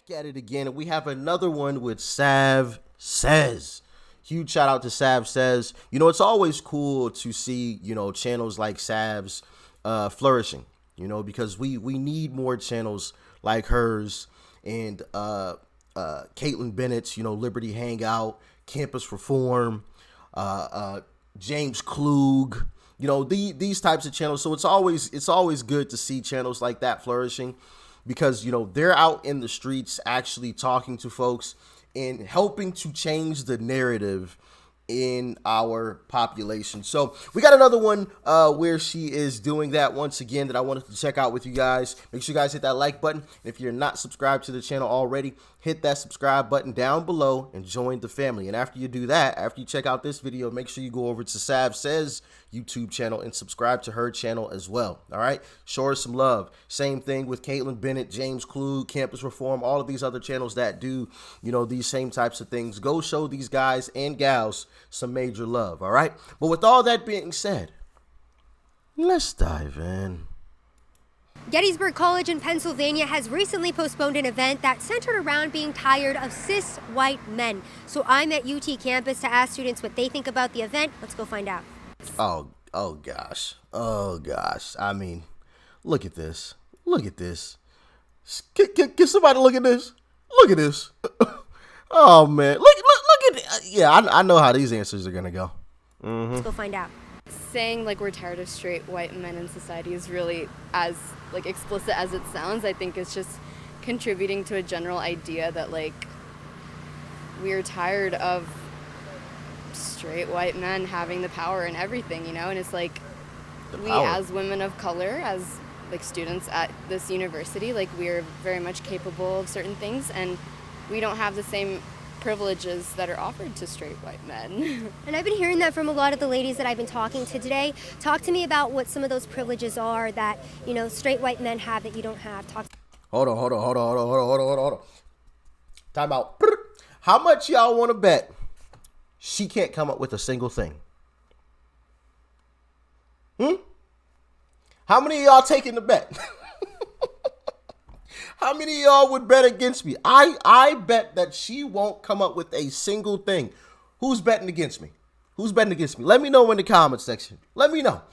At it again, and we have another one with Sav Says. Huge shout out to Sav Says. You know, it's always cool to see, channels like Sav's flourishing, because we need more channels like hers and Caitlin Bennett's, Liberty Hangout, Campus Reform, James Klug, these types of channels. So it's always good to see channels like that flourishing, because, they're out in the streets actually talking to folks and helping to change the narrative in our population. So we got another one where she is doing that once again that I wanted to check out with you guys. Make sure you guys hit that like button. If you're not subscribed to the channel already, hit that subscribe button down below and join the family. And after you do that, after you check out this video, make sure you go over to Sav Says YouTube channel and subscribe to her channel as well. All right, show her some love. Same thing with Caitlin Bennett, James Klug, Campus Reform, all of these other channels that do these same types of things. Go show these guys and gals some major love. All right, but with all that being said, let's dive in. Gettysburg College in Pennsylvania has recently postponed an event that centered around being tired of cis white men. So I'm at UT campus to ask students what they think about the event. Let's go find out. Oh gosh. I mean, look at this. Can somebody look at this? Look at this. Oh man, look at it. Yeah, I know how these answers are gonna go. Let's go find out. Saying we're tired of straight white men in society is really as explicit as it sounds. I think it's just contributing to a general idea that we're tired of straight white men having the power and everything, and it's we as women of color, as students at this university, we're very much capable of certain things, and we don't have the same privileges that are offered to straight white men. And I've been hearing that from a lot of the ladies that I've been talking to today. Talk to me about what some of those privileges are that, straight white men have that you don't have. Hold on. Time out. How much y'all want to bet she can't come up with a single thing? How many of y'all taking the bet? How many of y'all would bet against me? I bet that she won't come up with a single thing. Who's betting against me? Let me know in the comment section. Let me know.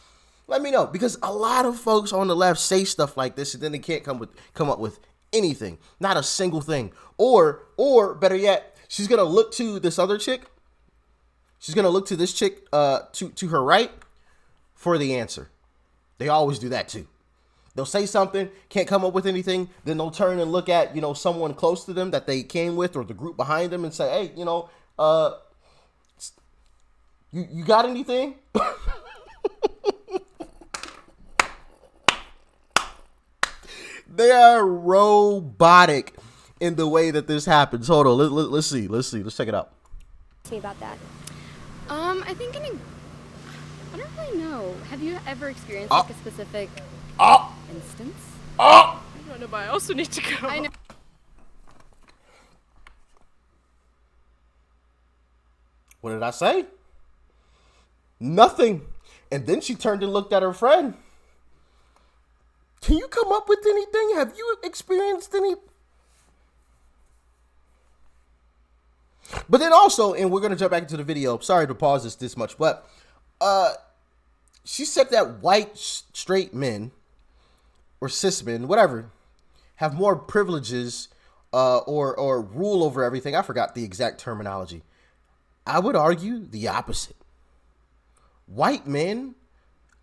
Because a lot of folks on the left say stuff like this and then they can't come up with anything. Not a single thing. Or better yet, she's gonna look to this other chick. She's gonna look to this chick to her right for the answer. They always do that too. They'll say something, can't come up with anything, then they'll turn and look at, someone close to them that they came with or the group behind them and say, hey, you got anything? They are robotic in the way that this happens. Hold on, let's see. Let's check it out. Tell me about that. I think I don't really know. Have you ever experienced a specific instance? I don't know, but I also need to go. I know. What did I say? Nothing. And then she turned and looked at her friend. Can you come up with anything? Have you experienced any? But then also, and we're going to jump back into the video. Sorry to pause this much, but she said that white straight men or cis men, whatever, have more privileges or rule over everything. I forgot the exact terminology. I would argue the opposite. White men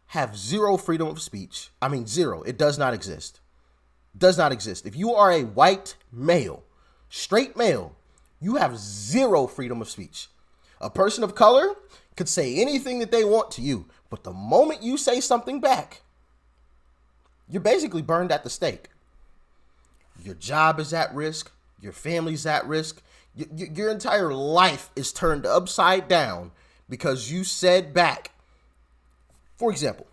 have zero freedom of speech. I mean, zero. It does not exist. Does not exist. If you are a white male, straight male, you have zero freedom of speech. A person of color could say anything that they want to you, but the moment you say something back, you're basically burned at the stake. Your job is at risk. Your family's at risk. Your entire life is turned upside down because you said back. For example,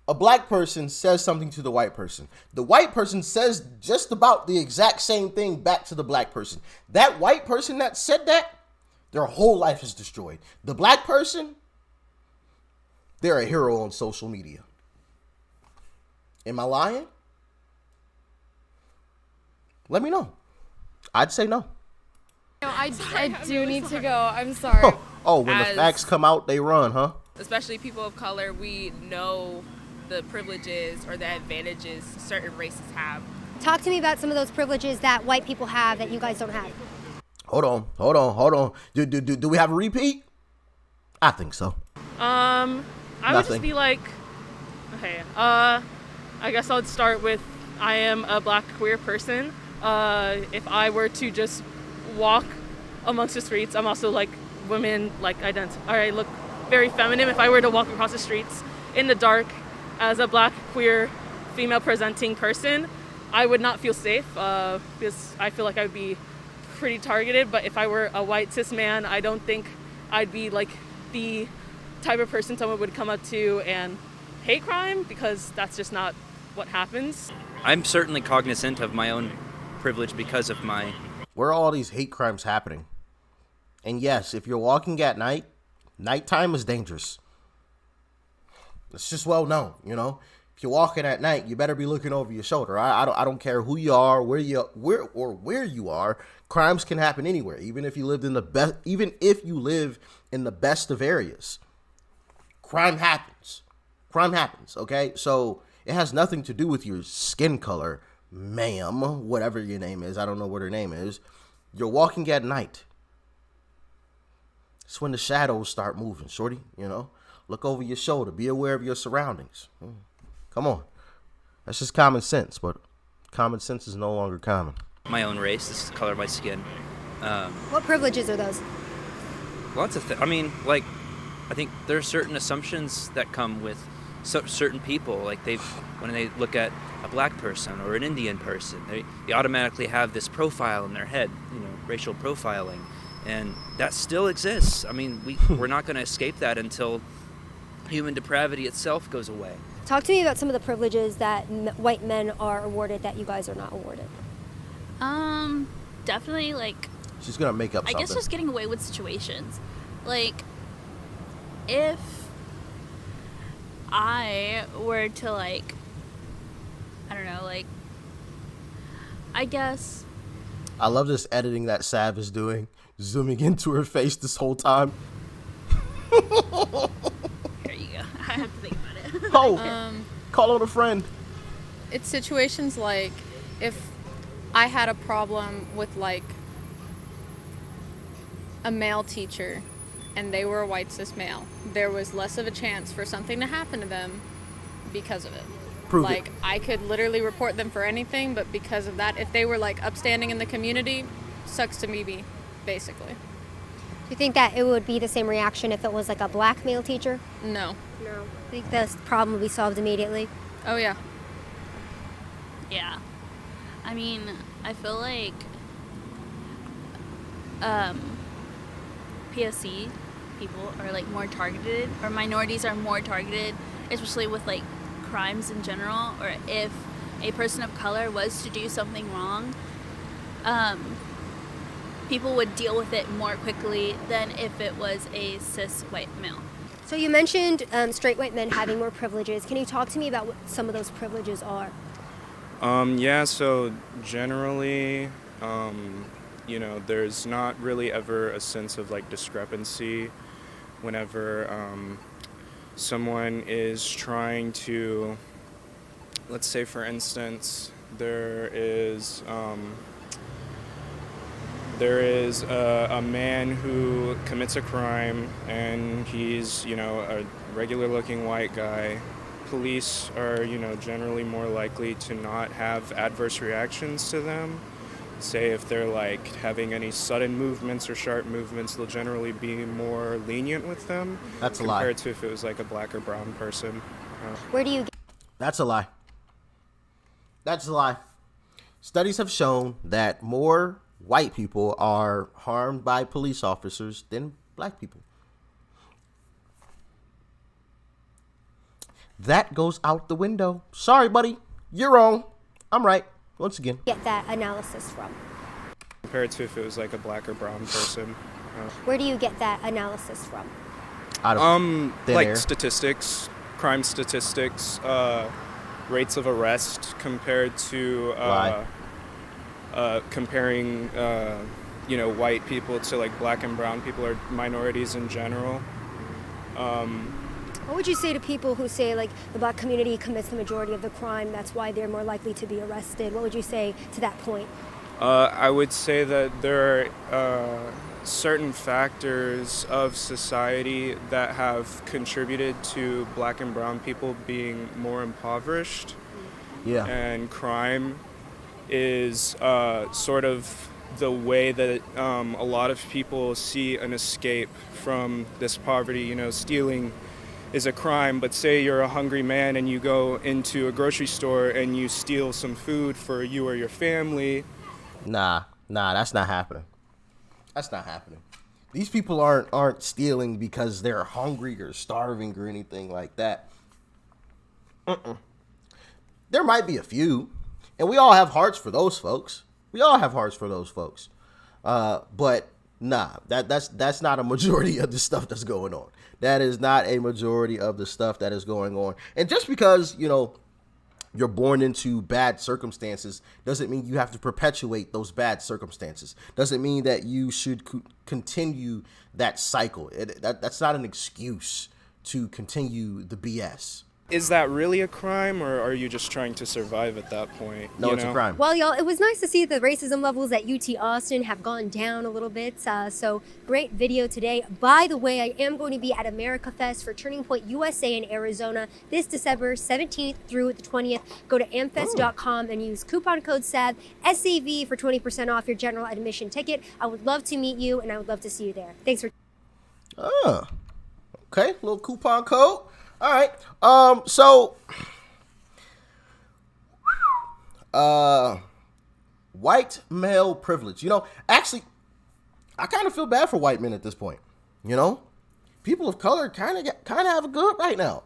a black person says something to the white person. The white person says just about the exact same thing back to the black person. That white person that said that, their whole life is destroyed. The black person, they're a hero on social media. Am I lying? Let me know. I'd say no. I do need to go. I'm sorry. Oh, when the facts come out, they run, huh? Especially people of color, we know the privileges or the advantages certain races have. Talk to me about some of those privileges that white people have that you guys don't have. Hold on. Do we have a repeat? I think so. I would just be like, okay, I guess I'll start with I am a black queer person. If I were to just walk amongst the streets, I'm also like women like identify. I look very feminine. If I were to walk across the streets in the dark as a black queer female presenting person, I would not feel safe because I feel like I would be pretty targeted. But if I were a white cis man, I don't think I'd be like the type of person someone would come up to and hate crime, because that's just not what happens. I'm certainly cognizant of my own privilege because of my... Where are all these hate crimes happening? And yes, if you're walking at night, nighttime is dangerous. It's just well known, you know. If you're walking at night, you better be looking over your shoulder. I don't care who you are, where you are. Crimes can happen anywhere, even if you live in the best of areas. Crime happens. Okay? So it has nothing to do with your skin color, ma'am, whatever your name is. I don't know what her name is. You're walking at night. It's when the shadows start moving, shorty, you know. Look over your shoulder. Be aware of your surroundings. Come on. That's just common sense, but common sense is no longer common. My own race, this is the color of my skin. What privileges are those? Lots of things. I mean, like, I think there are certain assumptions that come with certain people. Like, when they look at a black person or an Indian person, they automatically have this profile in their head, you know, racial profiling. And that still exists. I mean, we're not going to escape that until human depravity itself goes away. Talk to me about some of the privileges that white men are awarded that you guys are not awarded. Definitely, like... She's going to make up something. I guess just getting away with situations. Like, if I were to, like... I don't know, like... I guess... I love this editing that Sav is doing. Zooming into her face this whole time. Here you go. I have to think about it. Oh, call on a friend. It's situations like if I had a problem with like a male teacher and they were a white cis male, there was less of a chance for something to happen to them because of it. Prove like it. I could literally report them for anything, but because of that, if they were like upstanding in the community, sucks to me, basically. Do you think that it would be the same reaction if it was like a black male teacher? No. I think this problem would be solved immediately. Oh yeah. Yeah. I mean, I feel like POC people are like more targeted, or minorities are more targeted, especially with like crimes in general, or if a person of color was to do something wrong, people would deal with it more quickly than if it was a cis white male. So you mentioned straight white men having more privileges. Can you talk to me about what some of those privileges are? Yeah, so generally, you know, there's not really ever a sense of like discrepancy whenever someone is trying to, let's say for instance, there is a man who commits a crime and he's, you know, a regular looking white guy. Police are, you know, generally more likely to not have adverse reactions to them. Say if they're like having any sudden movements or sharp movements, they'll generally be more lenient with them. That's a lie. Compared to if it was like a black or brown person. Where do you get... That's a lie. That's a lie. Studies have shown that more white people are harmed by police officers than black people. That goes out the window. Sorry, buddy. You're wrong. I'm right. Once again. Get that analysis from? Compared to if it was like a black or brown person. Where do you get that analysis from? Out of thin like air. statistics, crime statistics, rates of arrest compared to Lie. comparing, white people to like black and brown people or minorities in general. What would you say to people who say like the black community commits the majority of the crime, that's why they're more likely to be arrested? What would you say to that point? I would say that there are certain factors of society that have contributed to black and brown people being more impoverished. Yeah. And crime is sort of the way that a lot of people see an escape from this poverty. Stealing is a crime, but say you're a hungry man and you go into a grocery store and you steal some food for you or your family. Nah, that's not happening. That's not happening. These people aren't stealing because they're hungry or starving or anything like that. There might be a few, and we all have hearts for those folks. But nah, that's not a majority of the stuff that's going on. That is not a majority of the stuff that is going on. And just because, you're born into bad circumstances doesn't mean you have to perpetuate those bad circumstances. Doesn't mean that you should continue that cycle. That's not an excuse to continue the BS. Is that really a crime, or are you just trying to survive at that point? No, it's a crime. Well, y'all, it was nice to see the racism levels at UT Austin have gone down a little bit. So great video today. By the way, I am going to be at America Fest for Turning Point USA in Arizona this December 17th through the 20th. Go to amfest.com and use coupon code SAV, SAV, for 20% off your general admission ticket. I would love to meet you, and I would love to see you there. Thanks for... Okay, little coupon code. All right. So white male privilege. Actually, I kind of feel bad for white men at this point. People of color kind of have it good right now.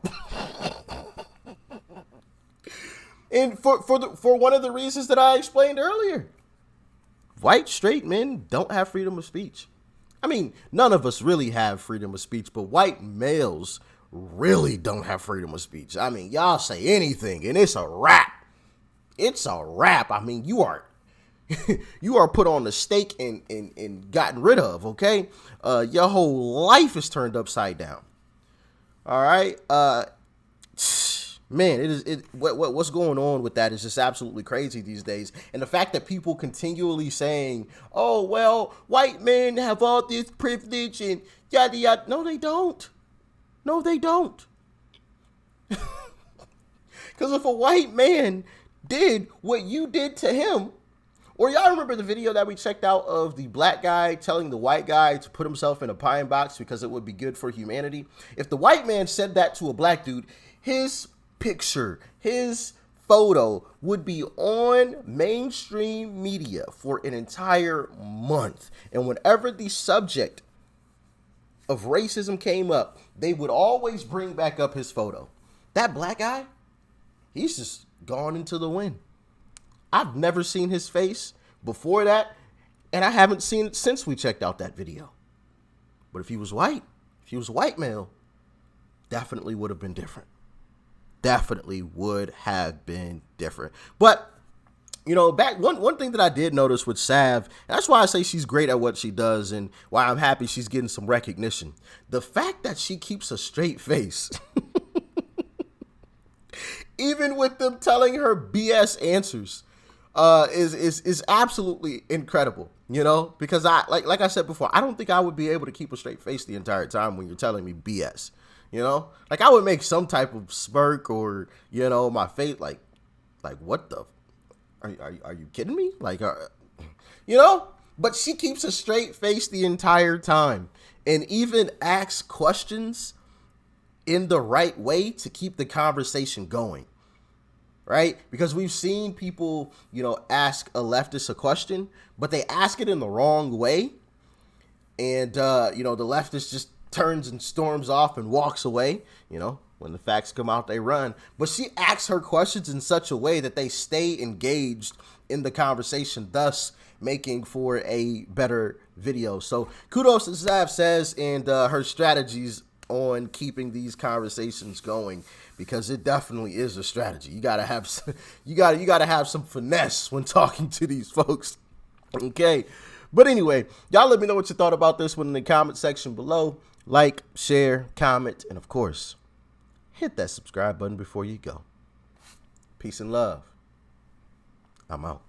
And for one of the reasons that I explained earlier. White straight men don't have freedom of speech. I mean, none of us really have freedom of speech, but white males really don't have freedom of speech. I mean, y'all say anything and it's a wrap. It's a wrap. I mean, you are put on the stake and gotten rid of, okay? Your whole life is turned upside down. All right? Man, what's going on with that is just absolutely crazy these days. And the fact that people continually saying, oh, well, white men have all this privilege and yada yada. No, they don't. No, they don't. Because if a white man did what you did to him, or y'all remember the video that we checked out of the black guy telling the white guy to put himself in a pine box because it would be good for humanity? If the white man said that to a black dude, his picture, his photo would be on mainstream media for an entire month. And whenever the subject of racism came up, they would always bring back up his photo. That black guy, he's just gone into the wind. I've never seen his face before that, and I haven't seen it since we checked out that video. But if he was white male, definitely would have been different. Definitely would have been different. But back one thing that I did notice with Sav, and that's why I say she's great at what she does and why I'm happy she's getting some recognition. The fact that she keeps a straight face, even with them telling her BS answers, is absolutely incredible. Because like I said before, I don't think I would be able to keep a straight face the entire time when you're telling me BS. Like I would make some type of smirk or my face like what the. Are you kidding me? But she keeps a straight face the entire time and even asks questions in the right way to keep the conversation going, right? Because we've seen people, ask a leftist a question, but they ask it in the wrong way. And, the leftist just turns and storms off and walks away, When the facts come out, they run. But she asks her questions in such a way that they stay engaged in the conversation, thus making for a better video. So kudos to Sav Says and her strategies on keeping these conversations going, because it definitely is a strategy. You gotta have some finesse when talking to these folks. Okay. But anyway, y'all let me know what you thought about this one in the comment section below. Like, share, comment, and of course, hit that subscribe button before you go. Peace and love. I'm out.